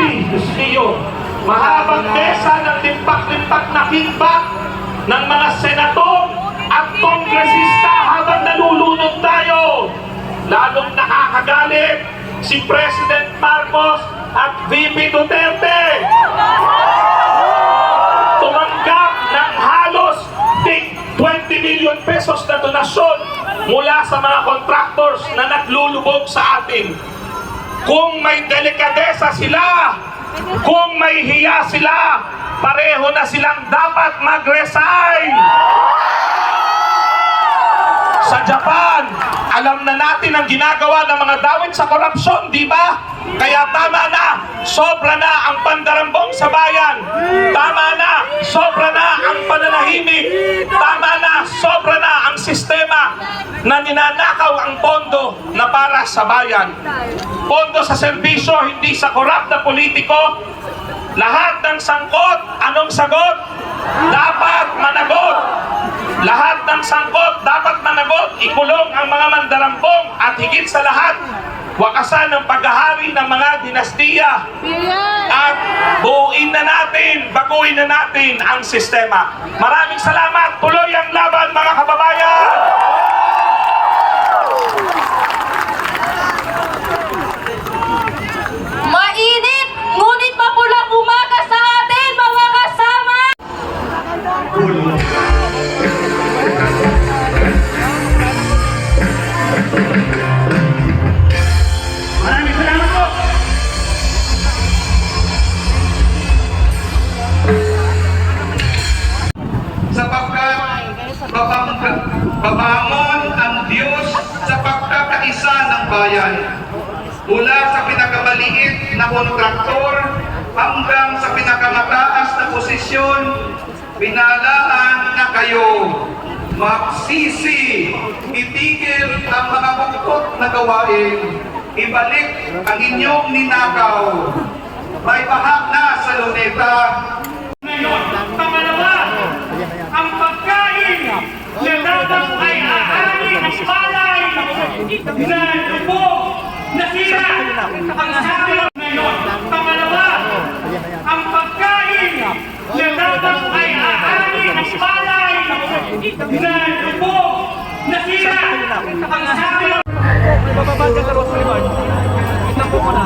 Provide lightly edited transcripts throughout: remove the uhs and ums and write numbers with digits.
Diyos niyo, mahabang mesa ng limpak-limpak na feedback ng mga senador at kongresista habang nalulunod tayo. Lalong nakakagalit si President Marcos at VP Duterte. Tumanggap ng halos 20 million pesos na donasyon mula sa mga contractors na naglulubog sa atin. Kung may delikadesa sila, kung may hiya sila, pareho na silang dapat mag-resign. Sa Japan, alam na natin ang ginagawa ng mga dawit sa korupsyon, di ba? Kaya tama na, sobra na ang pandarambong sa bayan. Tama na, sobra na ang pananahimik. Tama na, sobra na ang sistema na ninanakaw ang pondo na para sa bayan. Pondo sa serbisyo, hindi sa korap na politiko. Lahat ng sangkot, anong sagot? Dapat managot. Lahat ng sangkot dapat managot. Ikulong ang mga mandarambong at higit sa lahat, wakasan ang paghahari ng mga dinastiya. At buuin na natin, baguhin na natin ang sistema. Maraming salamat. Tuloy ang laban, mga kababayan! Mainit, ngunit mapulang umaga sa atin, mga kasama! Maraming salamat po! Sapagkat babangon ang Diyos sa pagkakaisa ng bayan. Mula sa pinakamaliit na kontraktor hanggang sa pinakamataas na posisyon, pinalaan na kayo. Magsisi, itigil ang mga buktot na gawain, ibalik ang inyong ninakaw. May bahag na sa luneta. Ngayon, pangalawa, ang pagkain na dapat ay aani ng palay na lubog, nasira. Ang sabi ngayon, pangalawa, ang pagkain na dapat ay aani ng palay na lubog, nasira. Ang sabi bababa ka sa Rosaliman. Itapo mo na.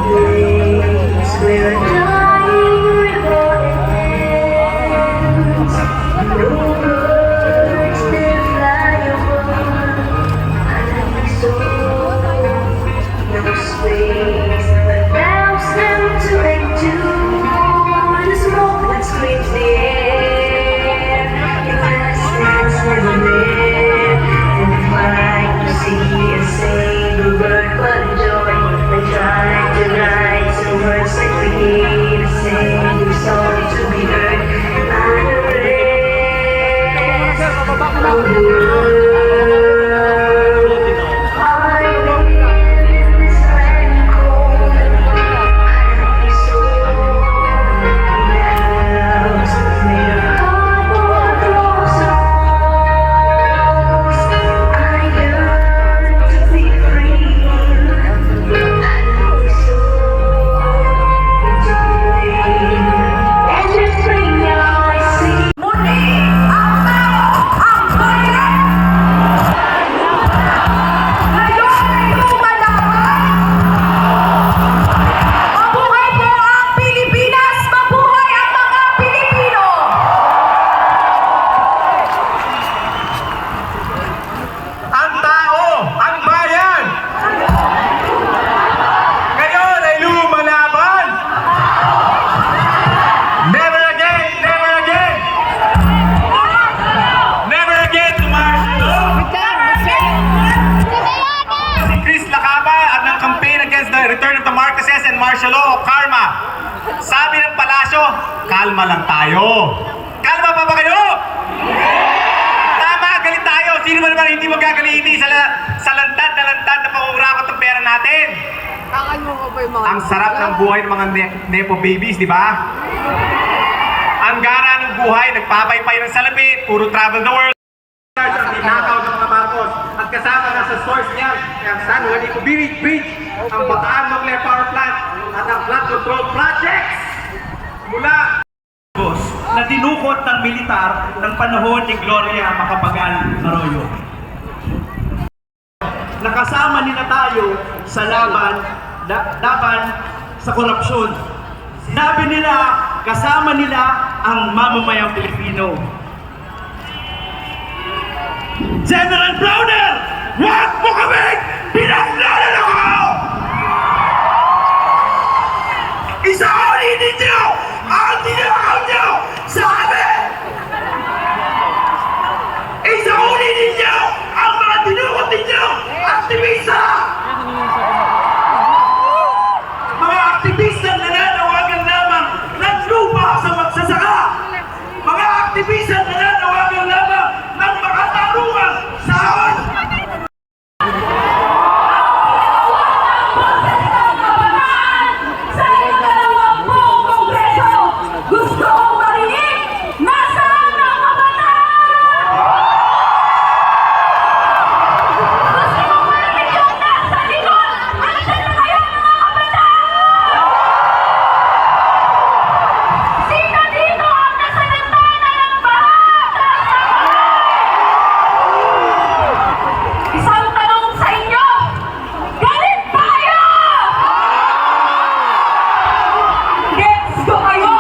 martial law of karma. Sabi ng palasyo, kalma lang tayo. Kalma pa ba kayo? Tama, galit tayo. Sino ba naman hindi magagaliti sa lantad na pangurakot ng pera natin? Ang sarap ng buhay ng mga nepo babies, di ba? Ang gara ng buhay, nagpapaypay ng salapit, puro travel the world. Ang tinakaw ng mga Marcos at kasama na sa source niya ang San Juanico Bridge, ang Bataan Nuclear Power Plant at ang Plant control projects mula na dinukot ng militar ng panahon ni Gloria Macapagal Arroyo. Nakasama nila tayo sa laban sa korupsyon. Sinabi nila, kasama nila ang mamamayang Pilipino. General Browner, huwag mo kaming pinaglalako! Isauli ninyo ang tinakaw nyo sa amin! Isauli ninyo ang mga tinukot ninyo aktivista! Mga aktivista na nanawagan lamang ng lupa sa magsasaka! Mga aktivista na nanawagan lamang ng makatarungang sahod! Sa ika-20 Kongreso, gusto kong marinig, nasaan ang kabataan? Gusto kong marinig yung nasa likod. Andiyan na kayo mga kabataan? Sino dito ang nasalanta na ng baha? Isang tanong sa inyo, galit tayo! Gets ko kayo!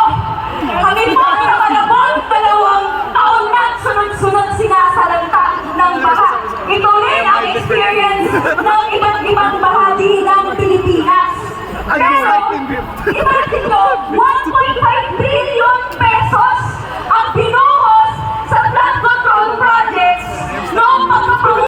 Kami po sa Malabon, 2 taon na sunod-sunod sinasalanta ng baha. Ito rin ang experience ng iba't ibang bahagi ng Pilipinas. Pero, imagine nyo, 1.5 billion pesos ang binuhos sa flood control projects noong pagpapalit.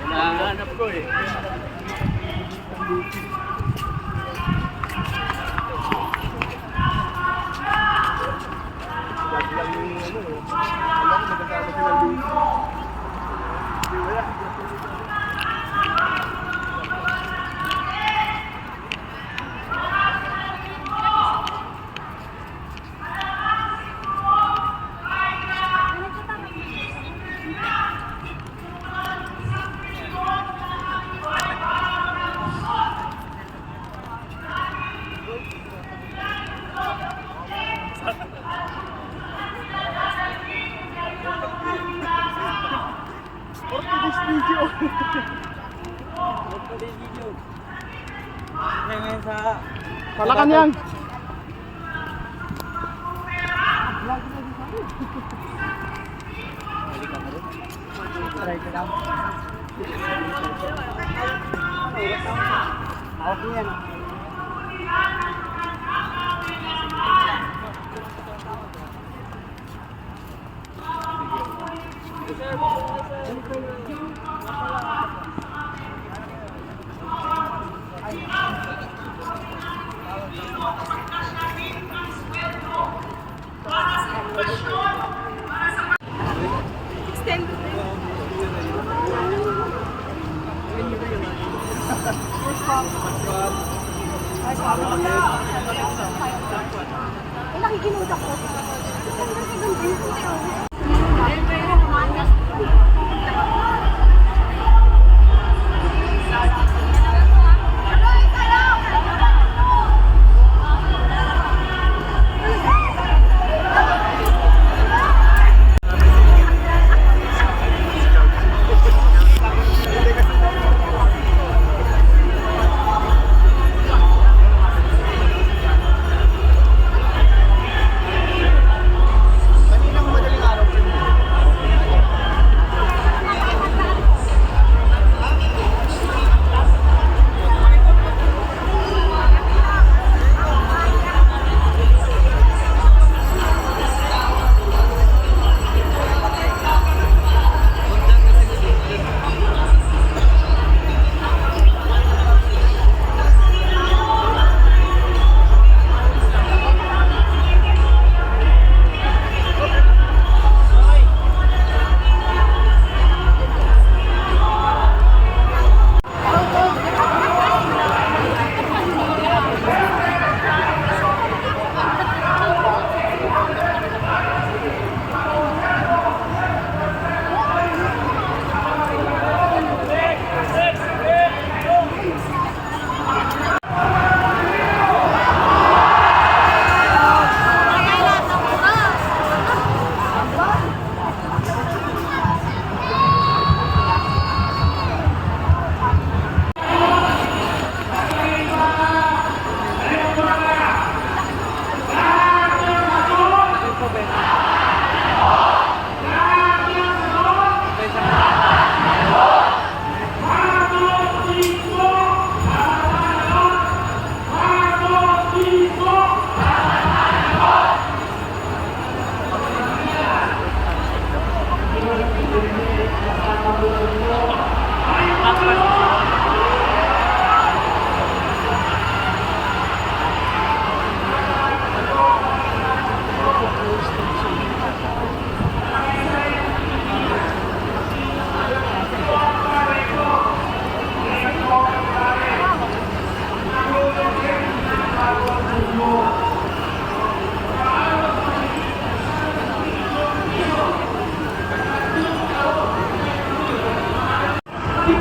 Nahanap ko eh. Palakan yan. Try ko lang. Hawak niyan.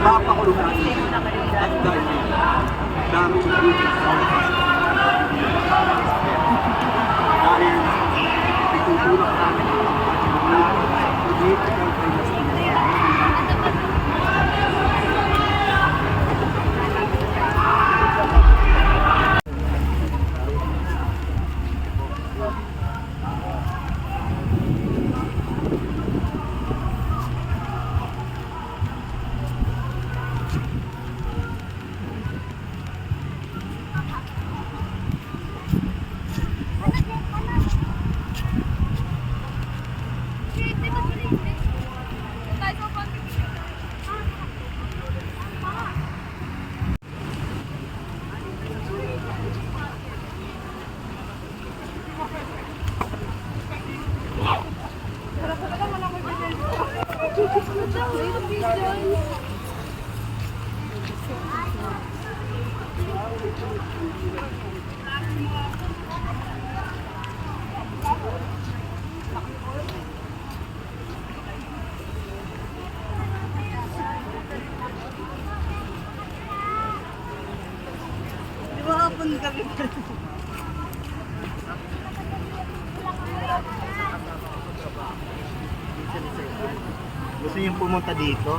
Papakulong natin at dahil dami sa dahil itutulak namin na hindi ang gusto niyong pumunta dito?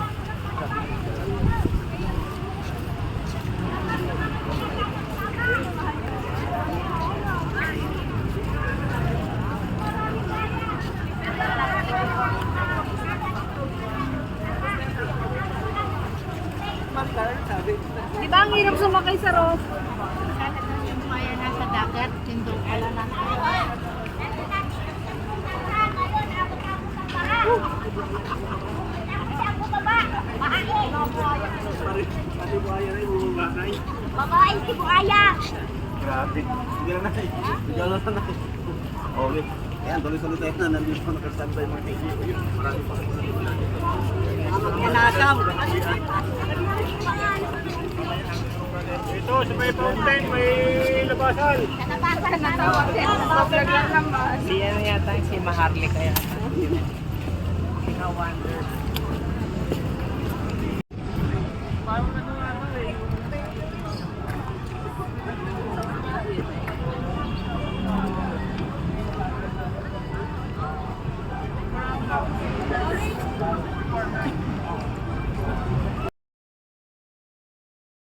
Di ba ang hirap sumakay sa rope? Yung kaya nasa dagat, yung doon pala na. Babae si Buaya. Grabe. Sige na natin. Sige na natin. Okay. Ayan, tuloy-tuloy tayo na. Nandito pa nakastandby mga kaibigan. Marami pa kayo. Kinasam. Ito, sa may fountain, may labasan. Natabasan. Si ano yata, si Maharlika kaya. Si Wonder.